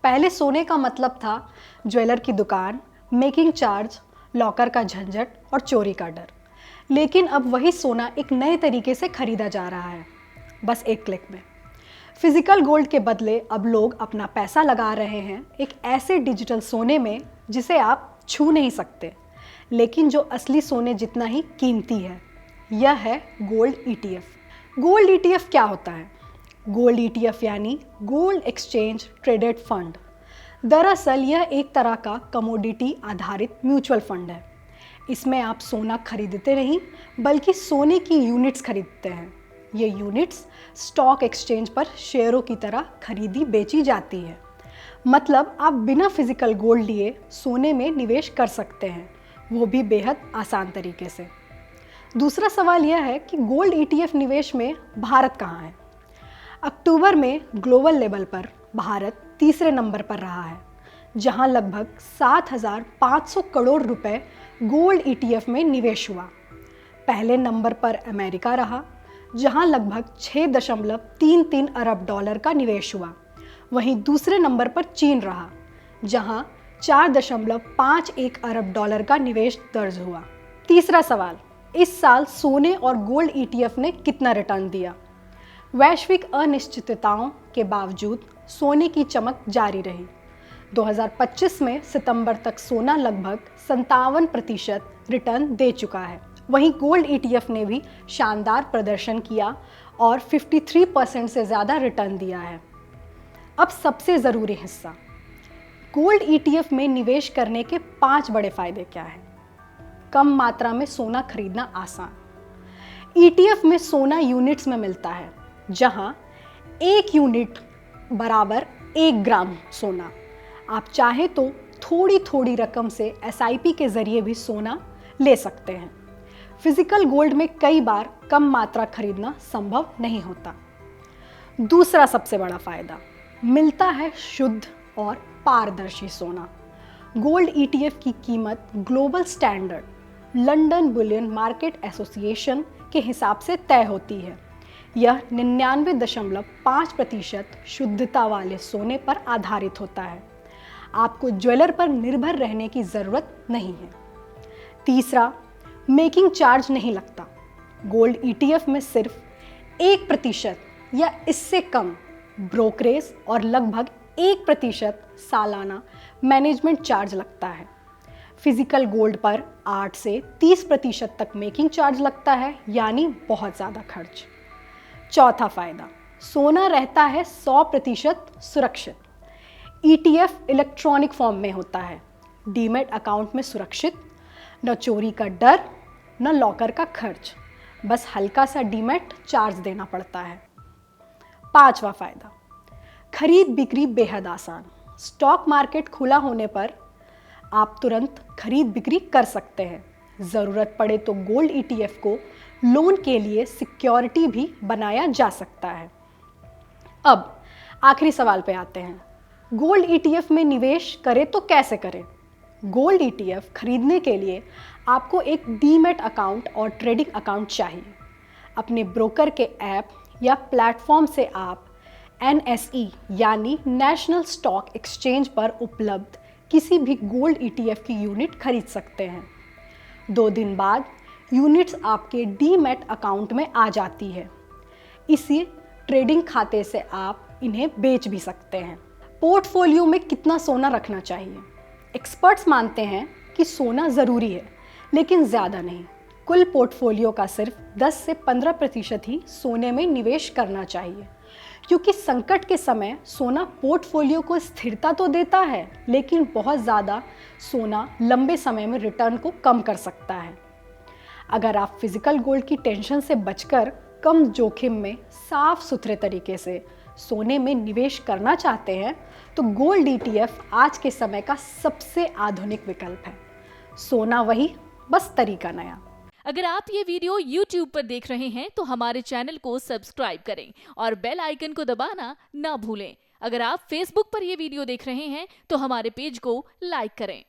पहले सोने का मतलब था ज्वेलर की दुकान, मेकिंग चार्ज, लॉकर का झंझट और चोरी का डर। लेकिन अब वही सोना एक नए तरीके से खरीदा जा रहा है, बस एक क्लिक में। फिजिकल गोल्ड के बदले अब लोग अपना पैसा लगा रहे हैं एक ऐसे डिजिटल सोने में जिसे आप छू नहीं सकते, लेकिन जो असली सोने जितना ही कीमती है। यह है गोल्ड ईटीएफ। गोल्ड ईटीएफ क्या होता है? गोल्ड ईटीएफ यानी गोल्ड एक्सचेंज ट्रेडेड फंड। दरअसल यह एक तरह का कमोडिटी आधारित म्यूचुअल फंड है। इसमें आप सोना खरीदते नहीं बल्कि सोने की यूनिट्स खरीदते हैं। ये यूनिट्स स्टॉक एक्सचेंज पर शेयरों की तरह खरीदी बेची जाती है। मतलब आप बिना फिजिकल गोल्ड लिए सोने में निवेश कर सकते हैं, वो भी बेहद आसान तरीके से। दूसरा सवाल यह है कि गोल्ड ईटीएफ निवेश में भारत कहाँ है? अक्टूबर में ग्लोबल लेवल पर भारत तीसरे नंबर पर रहा है, जहां लगभग 7,500 करोड़ रुपए गोल्ड ईटीएफ में निवेश हुआ। पहले नंबर पर अमेरिका रहा, जहां लगभग 6.33 अरब डॉलर का निवेश हुआ। वहीं दूसरे नंबर पर चीन रहा, जहां 4.51 अरब डॉलर का निवेश दर्ज हुआ। तीसरा सवाल, इस साल सोने और गोल्ड ईटीएफ ने कितना रिटर्न दिया? वैश्विक अनिश्चितताओं के बावजूद सोने की चमक जारी रही। 2025 में सितंबर तक सोना लगभग 57% रिटर्न दे चुका है। वहीं गोल्ड ईटीएफ ने भी शानदार प्रदर्शन किया और 53% से ज़्यादा रिटर्न दिया है। अब सबसे ज़रूरी हिस्सा, गोल्ड ईटीएफ में निवेश करने के 5 बड़े फायदे क्या हैं? कम मात्रा में सोना खरीदना आसान। ईटीएफ में सोना यूनिट्स में मिलता है, जहां 1 यूनिट बराबर 1 ग्राम सोना। आप चाहे तो थोड़ी थोड़ी रकम से एसआईपी के जरिए भी सोना ले सकते हैं। फिजिकल गोल्ड में कई बार कम मात्रा खरीदना संभव नहीं होता। दूसरा सबसे बड़ा फायदा, मिलता है शुद्ध और पारदर्शी सोना। गोल्ड ईटीएफ की कीमत global standard London Boolean market association के हिसाब से तय होती है। यह 99.5% शुद्धता वाले सोने पर आधारित होता है। आपको ज्वेलर पर निर्भर रहने की ज़रूरत नहीं है। तीसरा, मेकिंग चार्ज नहीं लगता। गोल्ड ईटीएफ में सिर्फ 1% या इससे कम ब्रोकरेज और लगभग 1% सालाना मैनेजमेंट चार्ज लगता है। फिजिकल गोल्ड पर 8 से 30% तक मेकिंग चार्ज लगता है, यानी बहुत ज़्यादा खर्च। चौथा फायदा, सोना रहता है 100% सुरक्षित। ईटीएफ इलेक्ट्रॉनिक फॉर्म में होता है, डीमैट अकाउंट में सुरक्षित। न चोरी का डर, न लॉकर का खर्च, बस हल्का सा डीमैट चार्ज देना पड़ता है। पांचवा फायदा, खरीद बिक्री बेहद आसान। स्टॉक मार्केट खुला होने पर आप तुरंत खरीद बिक्री कर सकते हैं। ज़रूरत पड़े तो गोल्ड ईटीएफ को लोन के लिए सिक्योरिटी भी बनाया जा सकता है। अब आखिरी सवाल पे आते हैं, गोल्ड ईटीएफ में निवेश करें तो कैसे करें? गोल्ड ईटीएफ खरीदने के लिए आपको एक डीमैट अकाउंट और ट्रेडिंग अकाउंट चाहिए। अपने ब्रोकर के ऐप या प्लेटफॉर्म से आप NSE यानी नेशनल स्टॉक एक्सचेंज पर उपलब्ध किसी भी गोल्ड ईटीएफ की यूनिट खरीद सकते हैं। 2 दिन बाद यूनिट्स आपके डीमैट अकाउंट में आ जाती है। इसी ट्रेडिंग खाते से आप इन्हें बेच भी सकते हैं। पोर्टफोलियो में कितना सोना रखना चाहिए? एक्सपर्ट्स मानते हैं कि सोना ज़रूरी है, लेकिन ज़्यादा नहीं। कुल पोर्टफोलियो का सिर्फ 10 से 15% ही सोने में निवेश करना चाहिए, क्योंकि संकट के समय सोना पोर्टफोलियो को स्थिरता तो देता है, लेकिन बहुत ज़्यादा सोना लंबे समय में रिटर्न को कम कर सकता है। अगर आप फिजिकल गोल्ड की टेंशन से बचकर कम जोखिम में साफ सुथरे तरीके से सोने में निवेश करना चाहते हैं, तो गोल्ड ईटीएफ आज के समय का सबसे आधुनिक विकल्प है। सोना वही, बस तरीका नया। अगर आप ये वीडियो YouTube पर देख रहे हैं तो हमारे चैनल को सब्सक्राइब करें और बेल आइकन को दबाना ना भूलें। अगर आप Facebook पर ये वीडियो देख रहे हैं तो हमारे पेज को लाइक करें।